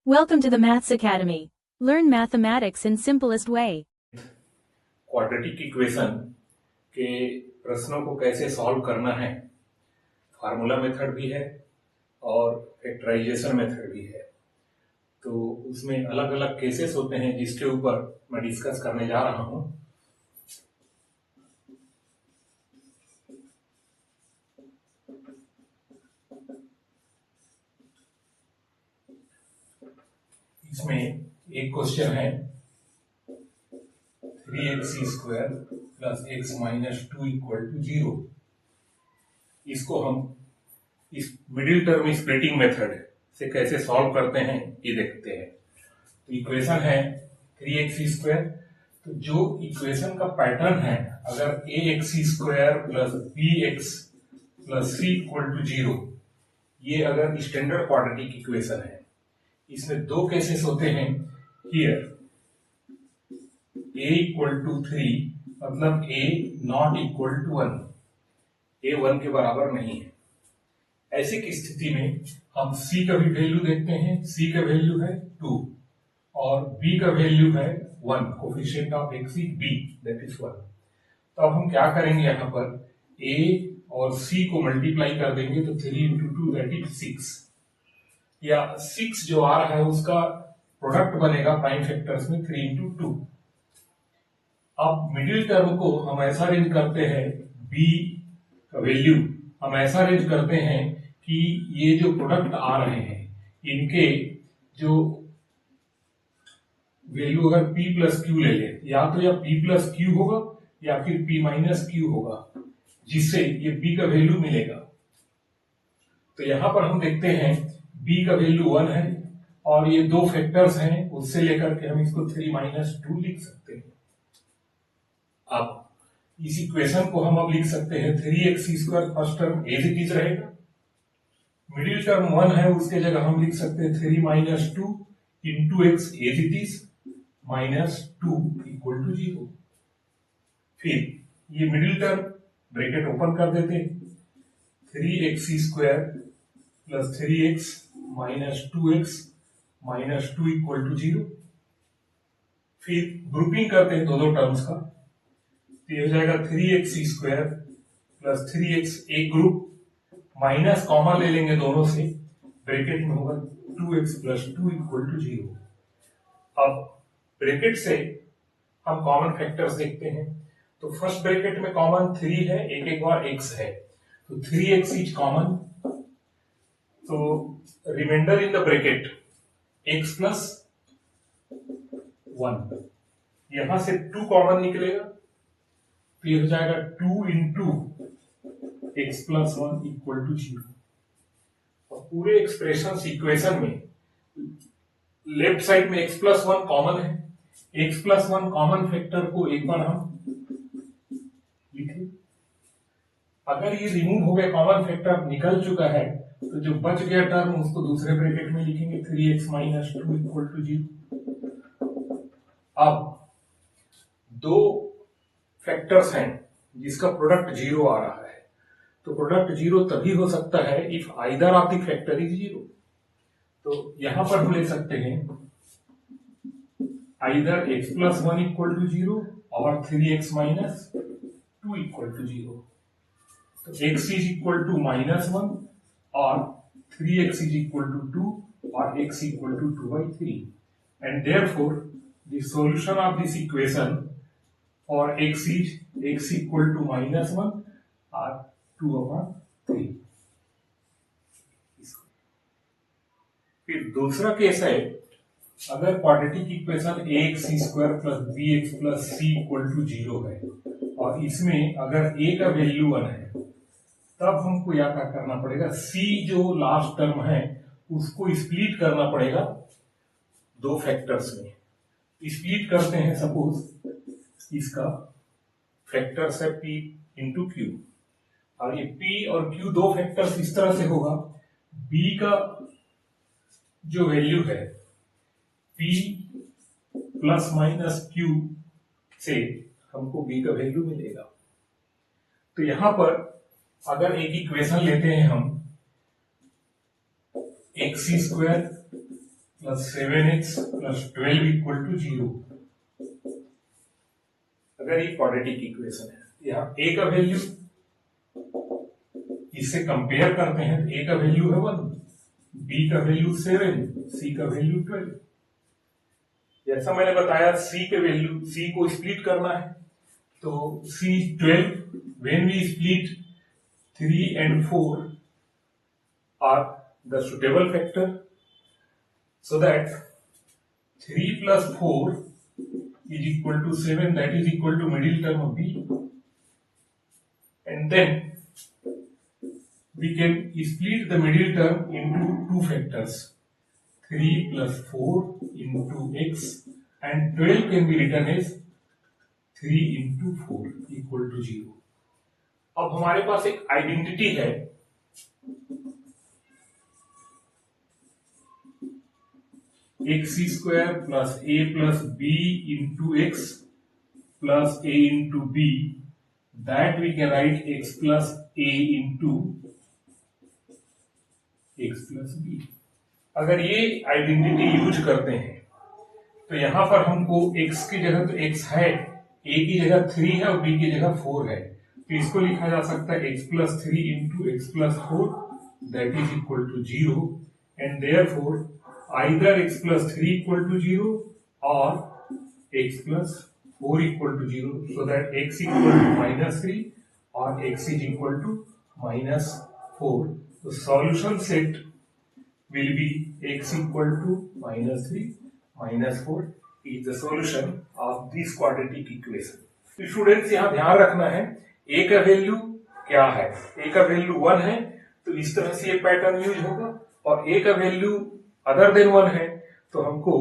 Welcome to the Maths Academy. Learn mathematics in simplest way. Quadratic equation के प्रश्नों को कैसे सॉल्व करना है, फार्मूला मेथड भी है और फैक्टराइजेशन मेथड भी है। तो उसमें अलग अलग केसेस होते हैं जिसके ऊपर मैं डिस्कस करने जा रहा हूं। इसमें एक क्वेश्चन है 3x² plus x minus 2 equal to 0। इसको हम इस मिडिल टर्म स्प्लिटिंग मेथड से कैसे सॉल्व करते हैं ये देखते हैं। तो इक्वेशन है 3x²। तो जो इक्वेशन का पैटर्न है, अगर ax² plus bx plus c equal to 0, ये अगर स्टैंडर्ड क्वाड्रेटिक इक्वेशन है, इसमें दो केसेस होते हैं। हियर a इक्वल टू 3 मतलब a not equal to 1, a 1 के बराबर नहीं है। ऐसी की स्थिति में हम c का भी वैल्यू देखते हैं। c का वैल्यू है 2 और b का वैल्यू है 1, coefficient of x b that is 1। तो अब हम क्या करेंगे, यहाँ पर a और c को मल्टीप्लाई कर देंगे तो 3 इंटू 2 दैट इज 6, या 6 जो आ रहा है उसका प्रोडक्ट बनेगा प्राइम फैक्टर्स में 3 इंटू 2। अब मिडिल टर्म को हम ऐसा अरेंज करते हैं, b का वैल्यू हम ऐसा अरेंज करते हैं कि ये जो प्रोडक्ट आ रहे हैं इनके जो वैल्यू अगर p प्लस क्यू ले ले, या तो या p प्लस क्यू होगा या फिर p माइनस क्यू होगा, जिससे ये b का वैल्यू मिलेगा। तो यहां पर हम देखते हैं b का वैल्यू 1 है और ये दो फैक्टर्स हैं, उससे लेकर के हम इसको 3 माइनस 2 लिख सकते हैं। अब इस इक्वेशन को हम अब लिख सकते हैं 3x² first term as it is रहेगा, मिडिल टर्म 1 है उसके जगह हम लिख सकते हैं 3 minus 2 into x as it is minus 2 equal to 0। फिर ये मिडिल टर्म ब्रैकेट ओपन कर देते हैं, 3x² plus 3x minus 2x minus 2 equal to 0। फिर ग्रुपिंग करते हैं दो टर्म्स का, तो ये हो जाएगा 3x² प्लस 3x एक ग्रुप, माइनस कॉमन ले लेंगे दोनों से, ब्रैकेट में होगा 2x प्लस 2 इक्वल टू 0। अब ब्रैकेट से हम कॉमन फैक्टर्स देखते हैं। तो फर्स्ट ब्रैकेट में कॉमन 3 है, एक बार x है, तो 3x इज कॉमन। तो reminder in the bracket x plus 1, यहां से 2 कॉमन निकलेगा, तो ये हो जाएगा 2 into x plus 1 equal to 0। और पूरे एक्सप्रेशन इक्वेशन में लेफ्ट साइड में x प्लस 1 कॉमन है, x प्लस 1 कॉमन फैक्टर को एक बार हम लिखें। अगर ये रिमूव हो गया, कॉमन फैक्टर निकल चुका है, तो जो बच गया टर्म उसको दूसरे ब्रैकेट में लिखेंगे 3x माइनस 2 इक्वल टू 0। अब दो फैक्टर्स हैं जिसका प्रोडक्ट 0 आ रहा है, तो प्रोडक्ट 0 तभी हो सकता है if either of the factor is 0। तो यहां पर हम ले सकते हैं either x plus 1 equal to 0 और 3x माइनस 2 इक्वल टू 0। तो x is equal to minus 1 और 3x इज इक्वल टू 2 और x equal to 2/3, and therefore the solution of this equation for x is x equal to minus 1 or 2/3। फिर दूसरा case है, अगर quadratic equation ax² plus bx plus c equal to 0 है और इसमें अगर a का वैल्यू 1 है, तब हमको क्या करना पड़ेगा, c जो लास्ट टर्म है उसको स्प्लिट करना पड़ेगा दो फैक्टर्स में। स्प्लिट करते हैं, सपोज इसका फैक्टर्स है p इंटू क्यू, और ये p और q दो फैक्टर्स इस तरह से होगा, b का जो वैल्यू है p प्लस माइनस q से हमको b का वैल्यू मिलेगा। तो यहां पर अगर एक इक्वेशन लेते हैं हम x² plus 7x plus 12 equal to 0। अगर ये क्वाड्रेटिक इक्वेशन है, यहाँ a का वैल्यू इससे कंपेयर करते हैं तो a का वैल्यू है 1, b का वैल्यू 7, c का वैल्यू 12। जैसा मैंने बताया c के वैल्यू, c को स्प्लिट करना है तो c 12, when we split 3 and 4 are the suitable factor, so that 3 plus 4 is equal to 7, that is equal to middle term of b, and then we can split the middle term into two factors, 3 plus 4 into x, and 12 can be written as 3 into 4 equal to 0। अब हमारे पास एक identity है x² plus a plus b into x plus a into b, that we can write x plus a into x plus b। अगर ये identity use करते हैं तो यहां पर हमको x की जगह तो x है, a की जगह 3 है और b की जगह 4 है, तो इसको लिखा जा सकता है x plus 3 into x plus 4, that is equal to 0, and therefore either x plus 3 equal to 0 or x plus 4 equal to 0, so that x equal to minus 3 or x is equal to minus 4. The solution set will be x equal to minus 3 minus 4 is the solution of this quadratic equation. तो students यहाँ ध्यान रखना है a का value क्या है, a का value 1 है तो इस तरह से ये पैटर्न यूज होगा, और a का वैल्यू अदर देन 1 है तो हमको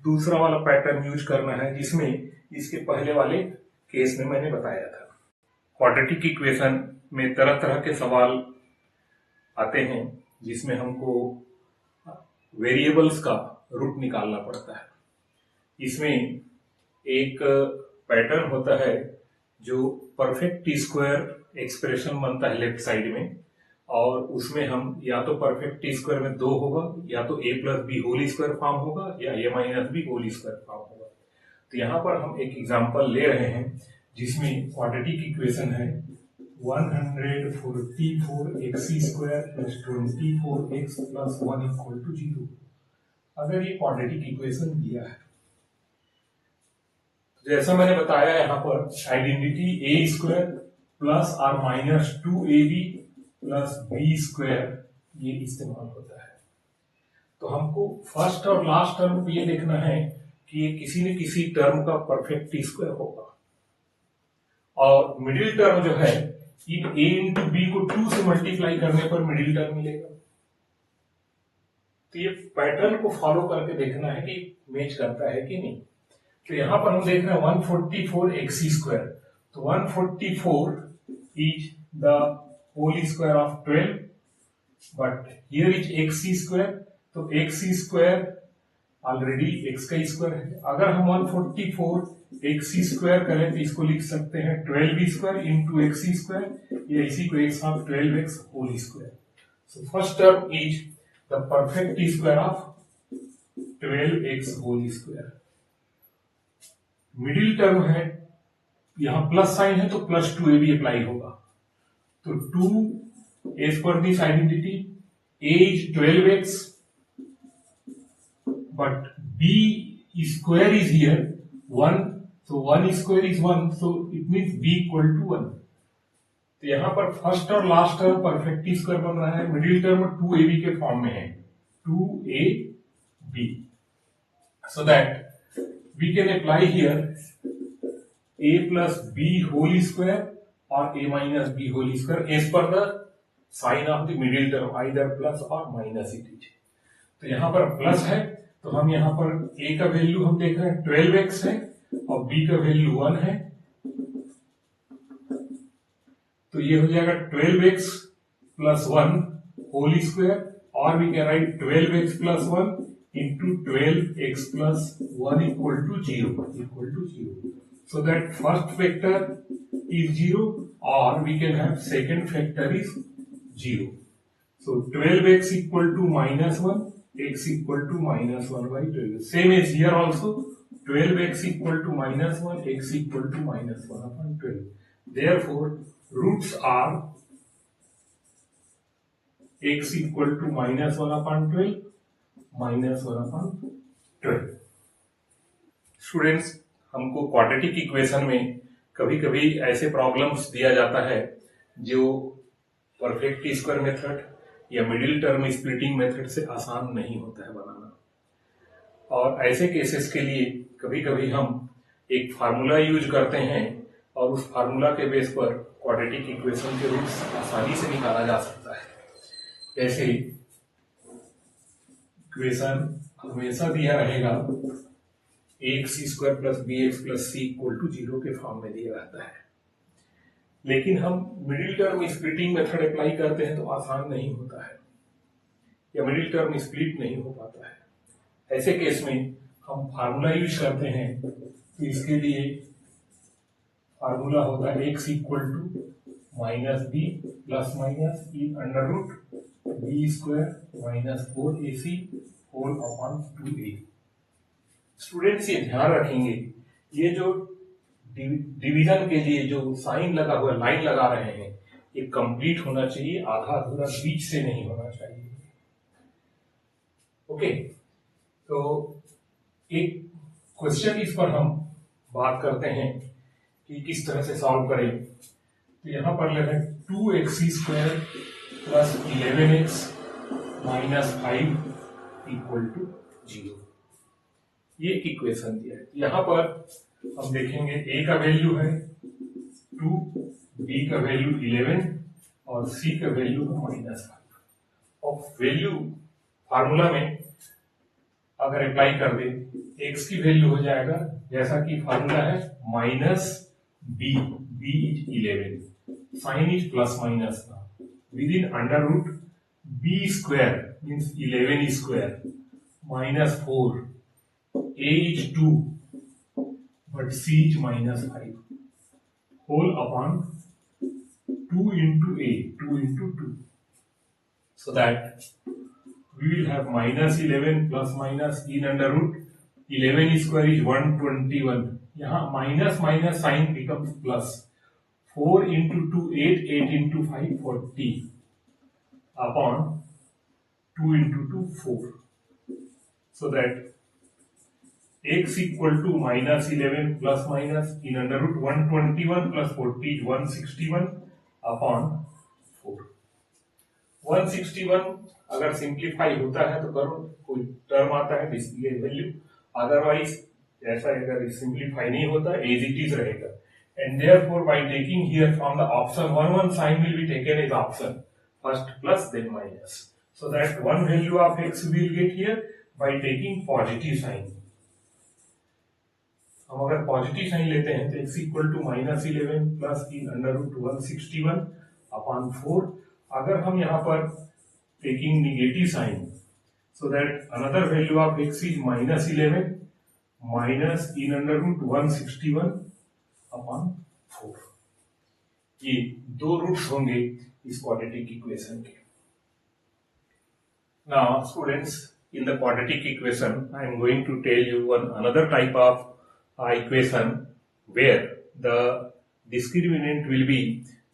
दूसरा वाला पैटर्न यूज करना है जिसमें इसके पहले वाले केस में मैंने बताया था। क्वाड्रेटिक इक्वेशन में तरह तरह के सवाल आते हैं जिसमें हमको वेरिएबल्स का रूट निकालना पड़ता है। इसमें एक पैटर्न होता है जो परफेक्ट टी स्क्वायर एक्सप्रेशन बनता है लेफ्ट साइड में, और उसमें हम या तो परफेक्ट टी स्क्वायर में 2 होगा, या तो a plus b whole square form होगा, या a minus b whole square form होगा। तो यहाँ पर हम एक एग्जांपल ले रहे हैं जिसमें क्वाड्रेटिक इक्वेशन है 144x² plus 24x plus 1 equal to 0। अगर ये क्वाड्रेटिक इक्वेशन दिया है तो जैसा मैंने बताया यहाँ पर identity a² plus or minus 2ab plus b² ये इस्तेमाल होता है। तो हमको फर्स्ट और लास्ट टर्म को ये देखना है कि ये किसी न किसी टर्म का परफेक्ट टी स्क्वायर होगा, और मिडिल टर्म जो है इन a इंटू बी को 2 से मल्टीप्लाई करने पर मिडिल टर्म मिलेगा। तो ये पैटर्न को फॉलो करके देखना है कि मैच करता है कि नहीं। तो यहां पर हम देख रहे हैं 144x², तो 144 is the whole square of 12, but here is x², तो x² ऑलरेडी x का स्क्वायर है। अगर हम 144x² करें तो इसको लिख सकते हैं 12b² इंटू x², या इसी को एक साथ 12x whole square. So first term is the perfect टी square of 12x whole square. Middle term है, यहां प्लस साइन है तो प्लस 2ab अप्लाई होगा, तो 2 as per this identity a is 12x, but b square is here 1, so 1 square is 1, so it means b equal to 1। तो यहां पर first और लास्ट टर्म परफेक्ट टी स्क्वायर बन रहा है, मिडिल टर्म 2ab के फॉर्म में है, 2ab, so that we can apply here a plus b whole square or a minus b whole square as per the sign of the middle term, either plus or minus it is। तो यहां पर plus है तो हम यहां पर a का value हम देख रहे हैं 12x है और b का वैल्यू 1 है, तो ये हो जाएगा 12x प्लस 1 होल स्क्वायर, और we can write 12x plus 1 into 12x plus 1 equal to 0, so that first factor is 0 or we can have second factor is 0। So 12x equal to minus 1 x equal to minus 1 by 12. Same as here also, 12x equal to minus 1, x equal to minus 1 upon 12. Therefore, roots are x equal to minus 1 upon 12, minus 1 upon 12. Students, हमको quadratic equation में कभी कभी ऐसे problems दिया जाता है जो perfect square method या मिडिल टर्म स्प्लिटिंग मेथड से आसान नहीं होता है बनाना, और ऐसे केसेस के लिए कभी कभी हम एक फार्मूला यूज करते हैं और उस फार्मूला के बेस पर क्वाड्रेटिक इक्वेशन के रूट्स आसानी से निकाला जा सकता है। जैसे इक्वेशन हमेशा दिया रहेगा x square plus b x plus c equal to 0 के फॉर्म में दिया रहता है, लेकिन हम middle term splitting method apply करते हैं तो आसान नहीं होता है या मिडिल टर्म स्प्लिट नहीं हो पाता है। ऐसे केस में हम फार्मूला यूज करते हैं, तो इसके लिए फार्मूला होता है x equal to minus b plus minus ई under root b square minus 4ac whole upon 2a। Students ये ध्यान रखेंगे, ये जो डिवीजन के लिए जो साइन लगा हुआ लाइन लगा रहे हैं ये कंप्लीट होना चाहिए, आधा अधूरा बीच से नहीं होना चाहिए। ओके, तो एक क्वेश्चन इस पर हम बात करते हैं कि किस तरह से सॉल्व करें। तो यहां पर ले रहे 2x square plus 11x minus 5 equal to 0, ये इक्वेशन दिया है। यहां पर हम देखेंगे a का वैल्यू है 2, b का वैल्यू 11 और c का वैल्यू है माइनस 5। और वैल्यू फार्मूला में अगर अप्लाई कर दे, x की वैल्यू हो जाएगा जैसा कि फार्मूला है minus b, b is 11, sign is plus minus का, within under root b square means 11 square minus 4, a is 2 but c is minus 5 whole upon 2 into a, 2 into 2, so that we will have minus 11 plus minus in under root 11 square is 121, यहाँ minus minus sign becomes plus, 4 into 2 8, 8 into 5 40 upon 2 into 2 4, so that x equal to minus 11 plus minus in under root 121 plus 40 is 161 upon 4। 161 अगर simplify होता है तो करो, कोई term आता है display value, otherwise ऐसा अगर सिंप्लीफाई नहीं होता एज इट इज रहेगा। And therefore by taking here from the option 1 sign will be taken as option first plus then minus, so that one value of x will get here by taking positive sign. हम अगर positive sign लेते हैं तो x equal to minus 11 plus in under root 161 upon 4। अगर हम यहाँ पर taking negative sign, so that another value of x is minus 11 minus in under root 161 upon 4। ये दो रूट्स होंगे इस क्वाड्रेटिक इक्वेशन के। Now students, in the quadratic equation I am going to tell you another type of equation where the discriminant will be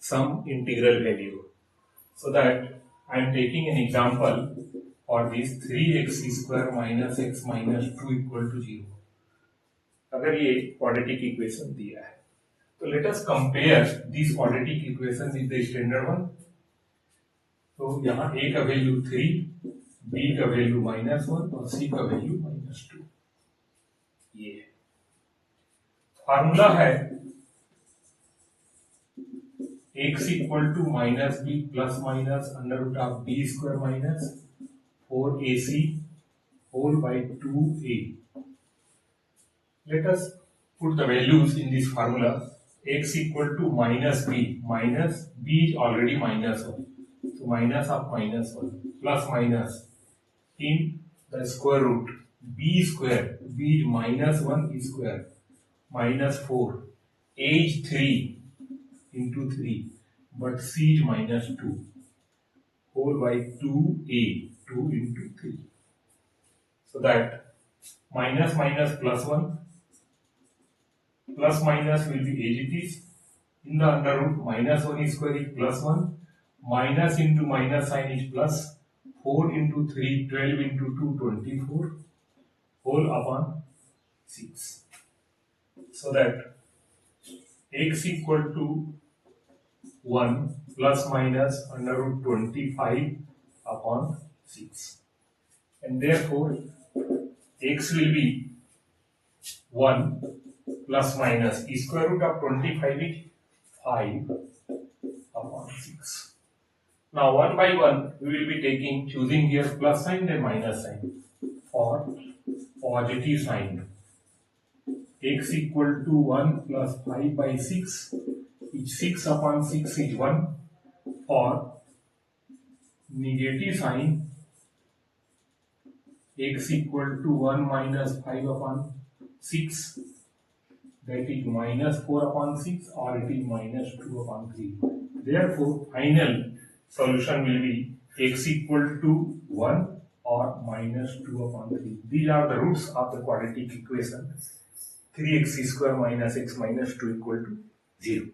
some integral value, so that I am taking an example for this 3x square minus x minus 2 equal to 0। अगर ये quadratic equation दिया है तो let us compare this quadratic equation with the standard one। तो यहाँ a का value 3, b का value -1 और c का वैल्यू -2, ये है फार्मूला है x equal to minus b plus minus under root of b square minus 4ac whole by 2a। Let us put the values in this formula. x equal to minus b is already -1, so minus of -1 plus minus in the square root b square, b is -1 square minus 4, a is 3 into 3 but c is -2 whole by 2a, 2 into 3। So that minus minus plus 1, plus minus will be as it is. In the under root, minus 1 square is plus 1, minus into minus sign is plus, 4 into 3, 12 into 2, 24, whole upon 6. So that x equal to 1 plus minus under root 25 upon 6. And therefore, x will be 1 plus minus square root of 25 is 5 upon 6. Now, one by one, we will be taking, choosing here plus sign, then minus sign. For positive sign, x equal to 1 plus 5 by 6, is 6 upon 6 is 1. For negative sign, x equal to 1 minus 5 upon 6, that is minus 4 upon 6, or it is minus 2 upon 3. Therefore, final solution will be x equal to 1 or minus 2 upon 3. These are the roots of the quadratic equation. 3x square minus x minus 2 equal to 0.